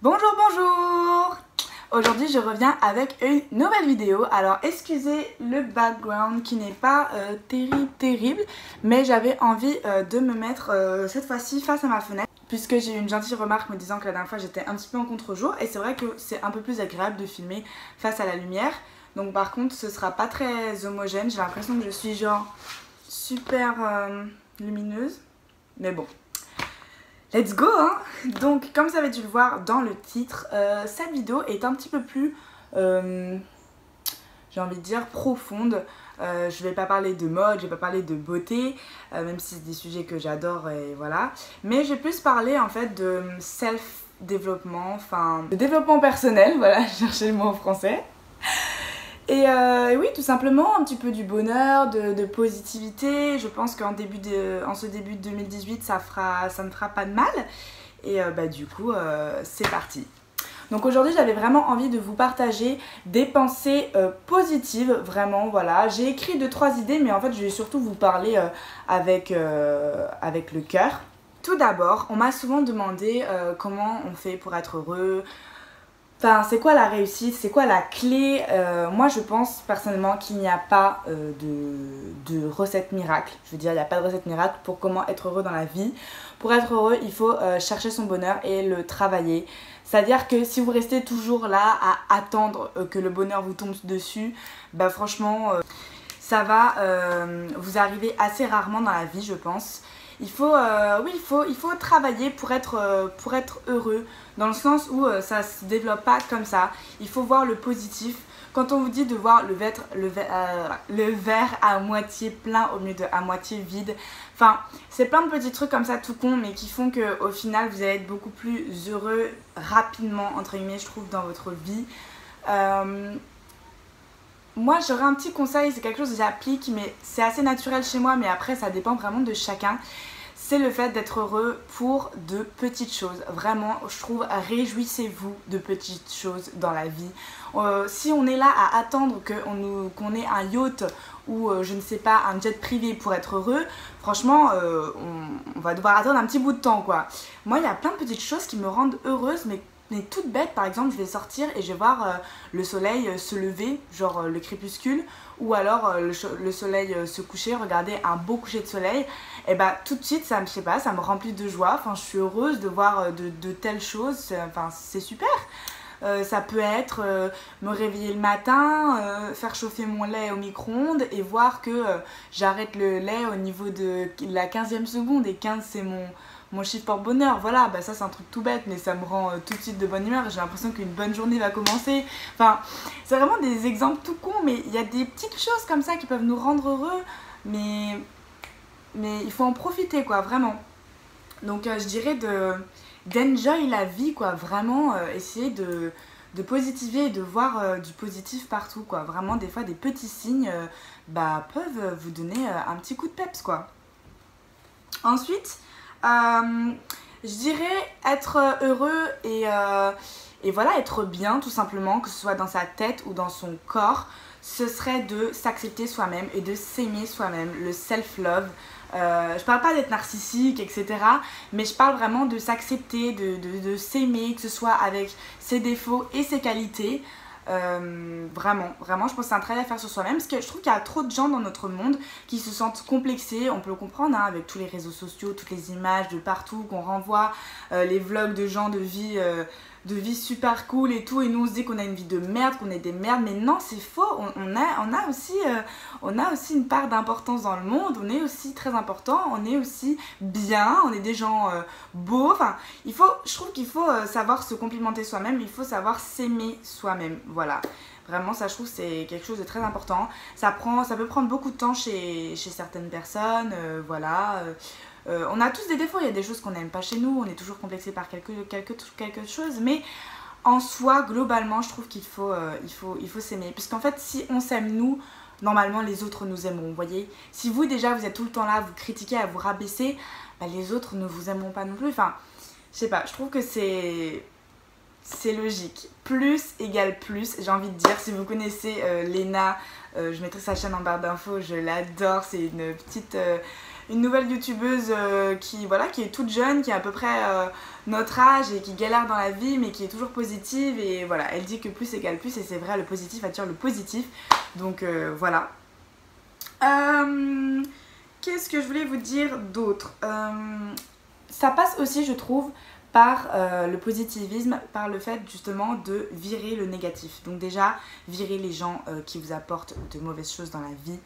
Bonjour, bonjour! Aujourd'hui je reviens avec une nouvelle vidéo. Alors excusez le background qui n'est pas terrible, mais j'avais envie de me mettre cette fois-ci face à ma fenêtre, puisque j'ai eu une gentille remarque me disant que la dernière fois j'étais un petit peu en contre-jour, et c'est vrai que c'est un peu plus agréable de filmer face à la lumière. Donc par contre ce sera pas très homogène, j'ai l'impression que je suis genre super lumineuse, mais bon. Let's go hein. Donc comme vous avez dû le voir dans le titre, cette vidéo est un petit peu plus, j'ai envie de dire, profonde. Je vais pas parler de mode, je vais pas parler de beauté, même si c'est des sujets que j'adore et voilà. Mais je vais plus parler en fait de self-développement, enfin de développement personnel, voilà, je cherchais le mot en français. Et oui, tout simplement, un petit peu du bonheur, de positivité. Je pense qu'en ce début de 2018, ça ne fera pas de mal. Et du coup, c'est parti. Donc aujourd'hui, j'avais vraiment envie de vous partager des pensées positives, vraiment, voilà. J'ai écrit 2-3 idées, mais en fait, je vais surtout vous parler avec le cœur. Tout d'abord, on m'a souvent demandé comment on fait pour être heureux. Enfin, c'est quoi la réussite? C'est quoi la clé? Moi, je pense personnellement qu'il n'y a pas de recette miracle. Je veux dire, il n'y a pas de recette miracle pour comment être heureux dans la vie. Pour être heureux, il faut chercher son bonheur et le travailler. C'est-à-dire que si vous restez toujours là à attendre que le bonheur vous tombe dessus, bah franchement, ça va vous arriver assez rarement dans la vie, je pense. Il faut travailler pour être heureux, dans le sens où ça se développe pas comme ça. Il faut voir le positif. Quand on vous dit de voir le verre à moitié plein au lieu de à moitié vide, enfin, c'est plein de petits trucs comme ça tout con, mais qui font qu'au final, vous allez être beaucoup plus heureux rapidement, entre guillemets, je trouve, dans votre vie. Moi, j'aurais un petit conseil, c'est quelque chose que j'applique, mais c'est assez naturel chez moi, mais après, ça dépend vraiment de chacun. C'est le fait d'être heureux pour de petites choses. Vraiment, je trouve, réjouissez-vous de petites choses dans la vie. Si on est là à attendre qu'on ait un yacht ou, je ne sais pas, un jet privé pour être heureux, franchement, on va devoir attendre un petit bout de temps, quoi. Moi, il y a plein de petites choses qui me rendent heureuse, mais toute bête. Par exemple, je vais sortir et je vais voir le soleil se lever, genre le crépuscule, ou alors le soleil se coucher, regarder un beau coucher de soleil, et bah tout de suite ça me remplit de joie. Enfin, je suis heureuse de voir de telles choses. Enfin, c'est super. Ça peut être me réveiller le matin, faire chauffer mon lait au micro-ondes et voir que j'arrête le lait au niveau de la 15e seconde, et 15 c'est mon chiffre porte-bonheur. Voilà, bah ça c'est un truc tout bête, mais ça me rend tout de suite de bonne humeur. J'ai l'impression qu'une bonne journée va commencer. Enfin, c'est vraiment des exemples tout cons, mais il y a des petites choses comme ça qui peuvent nous rendre heureux, mais il faut en profiter, quoi, vraiment. Donc je dirais d'enjoy la vie, quoi, vraiment essayer de positiver et de voir du positif partout, quoi. Vraiment, des fois, des petits signes peuvent vous donner un petit coup de peps, quoi. Ensuite, je dirais être heureux et voilà, être bien tout simplement, que ce soit dans sa tête ou dans son corps. Ce serait de s'accepter soi-même et de s'aimer soi-même, le self-love. Je parle pas d'être narcissique, etc. Mais je parle vraiment de s'accepter, de s'aimer, que ce soit avec ses défauts et ses qualités. Vraiment, je pense que c'est un travail à faire sur soi-même, parce que je trouve qu'il y a trop de gens dans notre monde qui se sentent complexés. On peut le comprendre hein, avec tous les réseaux sociaux, toutes les images de partout qu'on renvoie, les vlogs de gens de vie super cool et tout, et nous on se dit qu'on a une vie de merde, qu'on est des merdes, mais non, c'est faux. On a aussi une part d'importance dans le monde, on est aussi très important, on est aussi bien, on est des gens beaux. Enfin, je trouve qu'il faut savoir se complimenter soi-même, il faut savoir s'aimer soi-même, voilà. Vraiment, ça, je trouve, c'est quelque chose de très important. Ça peut prendre beaucoup de temps chez certaines personnes, voilà. On a tous des défauts, il y a des choses qu'on n'aime pas chez nous, on est toujours complexé par quelque chose, mais en soi, globalement, je trouve qu'il faut s'aimer. Puisqu'en fait, si on s'aime nous, normalement, les autres nous aimeront, vous voyez. Si vous, déjà, vous êtes tout le temps là à vous critiquer, à vous rabaisser, bah, les autres ne vous aimeront pas non plus. Enfin, je sais pas, je trouve que c'est c'est logique. Plus égale plus, j'ai envie de dire. Si vous connaissez Léna, je mettrai sa chaîne en barre d'infos, je l'adore. C'est une petite... une nouvelle youtubeuse qui est toute jeune, qui a à peu près notre âge et qui galère dans la vie mais qui est toujours positive, et voilà, elle dit que plus égale plus, et c'est vrai, le positif attire le positif, donc voilà. Qu'est-ce que je voulais vous dire d'autre? Ça passe aussi, je trouve, par le positivisme, par le fait justement de virer le négatif. Donc déjà, virer les gens qui vous apportent de mauvaises choses dans la vie.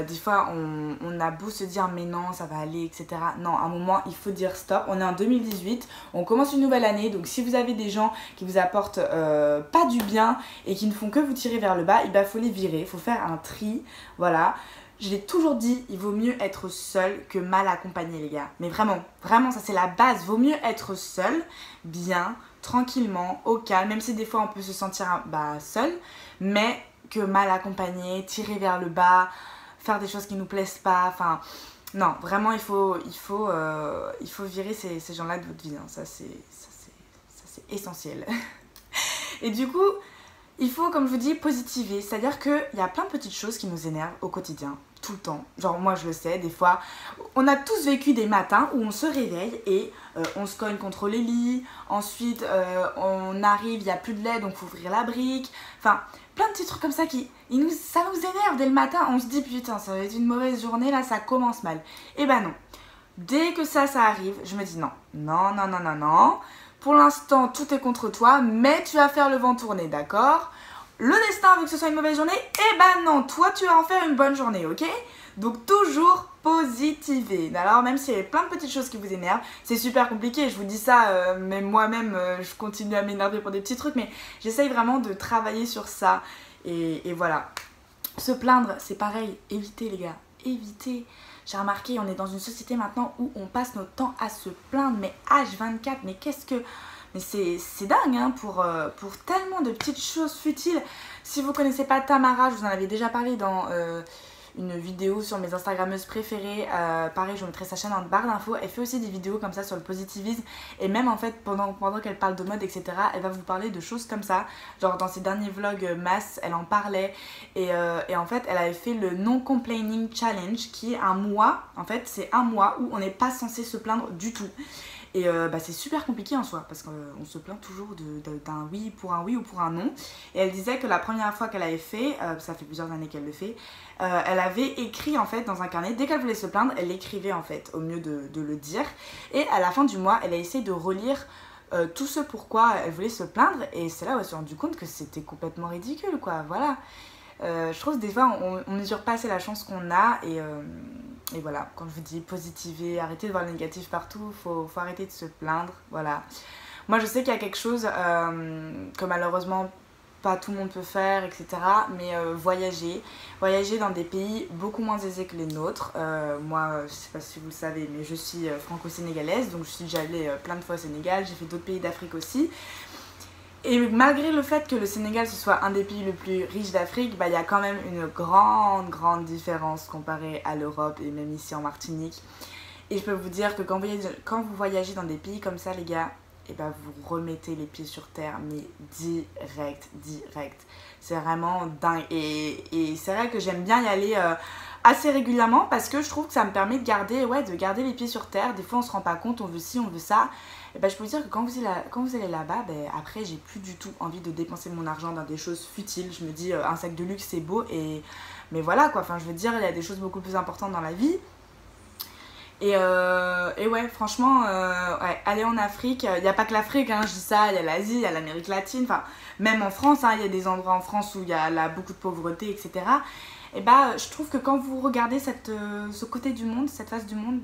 Des fois on a beau se dire mais non ça va aller, etc. Non, à un moment il faut dire stop. On est en 2018, on commence une nouvelle année, donc si vous avez des gens qui vous apportent pas du bien et qui ne font que vous tirer vers le bas, il faut les virer, il faut faire un tri, voilà. Je l'ai toujours dit, il vaut mieux être seul que mal accompagné, les gars. Mais vraiment, vraiment, ça c'est la base. Vaut mieux être seul, bien, tranquillement, au calme, même si des fois on peut se sentir seul, mais que mal accompagné, tirer vers le bas, faire des choses qui nous plaisent pas. Enfin, non, vraiment, il faut virer ces gens-là de votre vie. Hein. Ça c'est essentiel. Et du coup, il faut, comme je vous dis, positiver. C'est-à-dire qu'il y a plein de petites choses qui nous énervent au quotidien, tout le temps. Genre moi je le sais, des fois, on a tous vécu des matins où on se réveille et on se cogne contre les lits. Ensuite, on arrive, il n'y a plus de lait, donc il faut ouvrir la brique. Enfin, plein de petits trucs comme ça ça nous énerve dès le matin. On se dit putain, ça va être une mauvaise journée, là ça commence mal. Et ben non. Dès que ça arrive, je me dis non, non, non, non, non, non. Pour l'instant, tout est contre toi, mais tu vas faire le vent tourner, d'accord? Le destin veut que ce soit une mauvaise journée, et ben non, toi tu vas en faire une bonne journée, ok? Donc toujours positiver. Alors même s'il y a plein de petites choses qui vous énervent, c'est super compliqué, je vous dis ça, même moi-même, je continue à m'énerver pour des petits trucs, mais j'essaye vraiment de travailler sur ça, et voilà. Se plaindre, c'est pareil, évitez les gars, évitez. J'ai remarqué, on est dans une société maintenant où on passe notre temps à se plaindre, mais H24, mais qu'est-ce que... Mais c'est dingue hein, pour tellement de petites choses futiles. Si vous connaissez pas Tamara, je vous en avais déjà parlé dans une vidéo sur mes Instagrammeuses préférées. Pareil, je vous mettrai sa chaîne en barre d'infos. Elle fait aussi des vidéos comme ça sur le positivisme. Et même en fait, pendant qu'elle parle de mode, etc., elle va vous parler de choses comme ça. Genre dans ses derniers vlogs masse, elle en parlait. Et en fait, elle avait fait le Non-Complaining Challenge, qui est un mois. En fait, c'est un mois où on n'est pas censé se plaindre du tout. Et c'est super compliqué en soi parce qu'on se plaint toujours d'un oui pour un oui ou pour un non. Et elle disait que la première fois qu'elle avait fait, ça fait plusieurs années qu'elle le fait, elle avait écrit en fait dans un carnet, dès qu'elle voulait se plaindre, elle l'écrivait en fait au mieux de le dire. Et à la fin du mois, elle a essayé de relire tout ce pourquoi elle voulait se plaindre, et c'est là où elle s'est rendue compte que c'était complètement ridicule quoi, voilà. Je trouve que des fois on mesure pas assez la chance qu'on a, et voilà, quand je vous dis positiver, arrêtez de voir le négatif partout, faut arrêter de se plaindre, voilà. Moi je sais qu'il y a quelque chose que malheureusement pas tout le monde peut faire, etc. Mais voyager dans des pays beaucoup moins aisés que les nôtres. Moi, je sais pas si vous le savez, mais je suis franco-sénégalaise, donc je suis déjà allée plein de fois au Sénégal, j'ai fait d'autres pays d'Afrique aussi. Et malgré le fait que le Sénégal ce soit un des pays les plus riches d'Afrique, il y a quand même une grande différence comparée à l'Europe et même ici en Martinique. Et je peux vous dire que quand vous voyagez dans des pays comme ça, les gars, vous remettez les pieds sur terre, mais direct. C'est vraiment dingue. Et c'est vrai que j'aime bien y aller assez régulièrement parce que je trouve que ça me permet de garder les pieds sur terre. Des fois on se rend pas compte, on veut ci, on veut ça. Et je peux vous dire que quand vous allez là-bas, après j'ai plus du tout envie de dépenser mon argent dans des choses futiles. Je me dis un sac de luxe c'est beau, mais voilà quoi, enfin je veux dire il y a des choses beaucoup plus importantes dans la vie. Et ouais, franchement, aller en Afrique, il n'y a pas que l'Afrique, hein, je dis ça, il y a l'Asie, il y a l'Amérique latine, enfin, même en France, il y a des endroits en France où il y a là, beaucoup de pauvreté, etc. Et je trouve que quand vous regardez ce côté du monde, cette face du monde,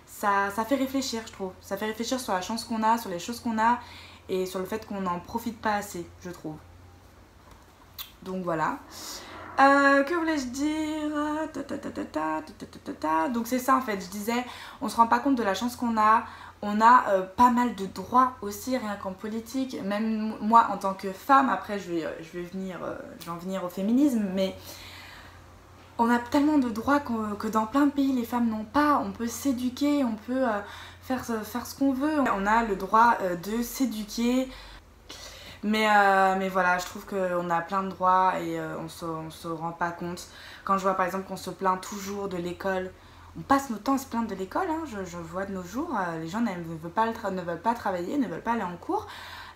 ça fait réfléchir, je trouve. Ça fait réfléchir sur la chance qu'on a, sur les choses qu'on a, et sur le fait qu'on n'en profite pas assez, je trouve. Donc voilà. Que voulais-je dire? Donc c'est ça en fait, je disais, on se rend pas compte de la chance qu'on a. On a pas mal de droits aussi, rien qu'en politique. Même moi en tant que femme, après je vais en venir au féminisme, mais on a tellement de droits que dans plein de pays les femmes n'ont pas. On peut s'éduquer, on peut faire ce qu'on veut. On a le droit de s'éduquer. Mais voilà, je trouve qu'on a plein de droits et on se rend pas compte. Quand je vois par exemple qu'on se plaint toujours de l'école, on passe notre temps à se plaindre de l'école, hein. Je vois de nos jours, les gens ne veulent pas travailler, ne veulent pas aller en cours,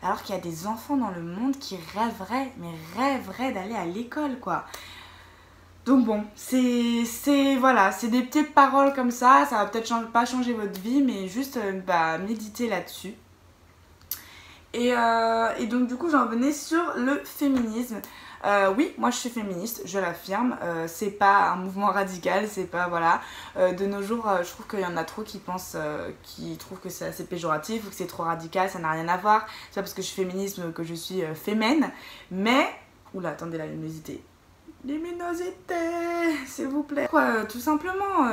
alors qu'il y a des enfants dans le monde qui rêveraient d'aller à l'école, quoi. Donc bon, voilà, c'est des petites paroles comme ça va peut-être pas changer votre vie, mais juste méditer là-dessus. Et donc du coup j'en venais sur le féminisme. Oui, moi je suis féministe, je l'affirme, c'est pas un mouvement radical, c'est pas, voilà, de nos jours je trouve qu'il y en a trop qui pensent, qui trouvent que c'est assez péjoratif ou que c'est trop radical, ça n'a rien à voir, c'est pas parce que je suis féministe que je suis fémène, mais, oula attendez la luminosité, s'il vous plaît. Tout simplement,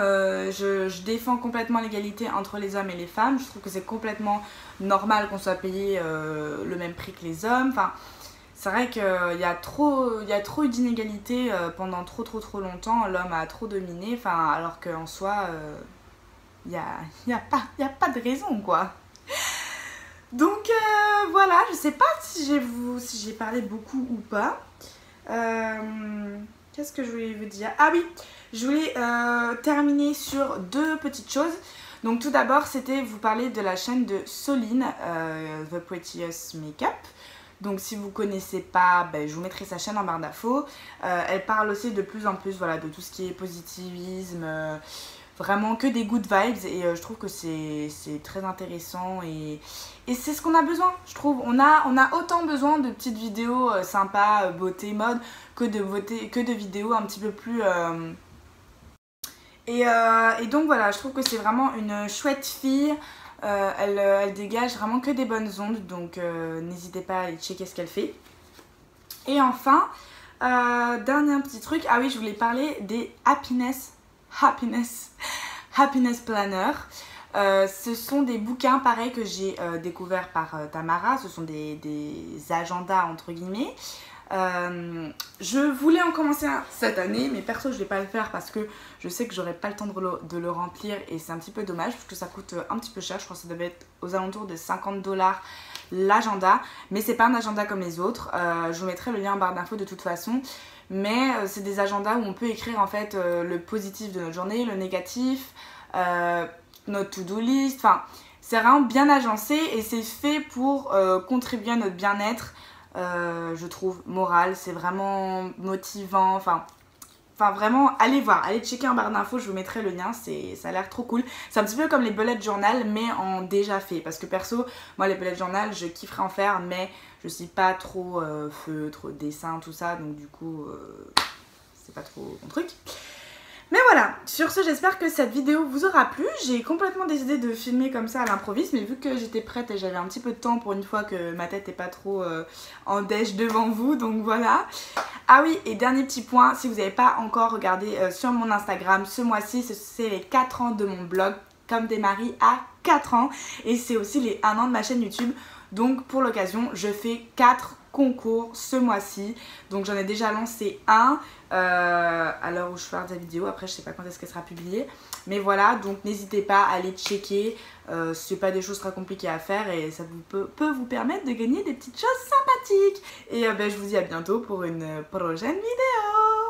je défends complètement l'égalité entre les hommes et les femmes, je trouve que c'est complètement normal qu'on soit payé le même prix que les hommes, enfin... C'est vrai qu'il y a trop eu d'inégalités pendant trop longtemps, l'homme a trop dominé, alors qu'en soi, il y a pas de raison, quoi. Donc voilà, je sais pas si j'ai parlé beaucoup ou pas. Qu'est-ce que je voulais vous dire? Ah oui, je voulais terminer sur deux petites choses. Donc tout d'abord, c'était vous parler de la chaîne de Soline, The Prettiest Makeup. Donc si vous ne connaissez pas, je vous mettrai sa chaîne en barre d'infos. Elle parle aussi de plus en plus, voilà, de tout ce qui est positivisme, vraiment que des good vibes. Et je trouve que c'est très intéressant et c'est ce qu'on a besoin, je trouve. On a autant besoin de petites vidéos sympas, beauté, mode, que de vidéos un petit peu plus... Et donc voilà, je trouve que c'est vraiment une chouette fille. Elle dégage vraiment que des bonnes ondes, donc n'hésitez pas à aller checker ce qu'elle fait. Et enfin, dernier petit truc, ah oui, je voulais parler des Happiness Planner. Ce sont des bouquins pareils que j'ai découverts par Tamara, ce sont des agendas entre guillemets. Je voulais en commencer un cette année, mais perso je vais pas le faire parce que je sais que j'aurai pas le temps de le remplir et c'est un petit peu dommage parce que ça coûte un petit peu cher. Je crois que ça devait être aux alentours de 50 $ l'agenda, mais c'est pas un agenda comme les autres. Je vous mettrai le lien en barre d'infos de toute façon, mais c'est des agendas où on peut écrire en fait le positif de notre journée, le négatif, notre to-do list, enfin c'est vraiment bien agencé et c'est fait pour contribuer à notre bien-être. Je trouve moral, c'est vraiment motivant, enfin vraiment allez voir, allez checker en barre d'infos, je vous mettrai le lien, ça a l'air trop cool. C'est un petit peu comme les bullet journal mais en déjà fait, parce que perso moi les bullet journal je kifferais en faire mais je suis pas trop feutre, dessin, tout ça, donc du coup c'est pas trop mon truc. Mais voilà, sur ce j'espère que cette vidéo vous aura plu. J'ai complètement décidé de filmer comme ça à l'improviste, mais vu que j'étais prête et j'avais un petit peu de temps pour une fois que ma tête n'est pas trop en dèche devant vous, donc voilà. Ah oui, et dernier petit point, si vous n'avez pas encore regardé sur mon Instagram, ce mois-ci c'est les 4 ans de mon blog, comme des maris à 4 ans, et c'est aussi les 1 an de ma chaîne YouTube. Donc pour l'occasion, je fais 4 concours ce mois-ci, donc j'en ai déjà lancé un à l'heure où je fais la vidéo, après je sais pas quand est-ce qu'elle sera publiée, mais voilà, donc n'hésitez pas à aller checker, c'est pas des choses très compliquées à faire et ça peut vous permettre de gagner des petites choses sympathiques. Et je vous dis à bientôt pour une prochaine vidéo.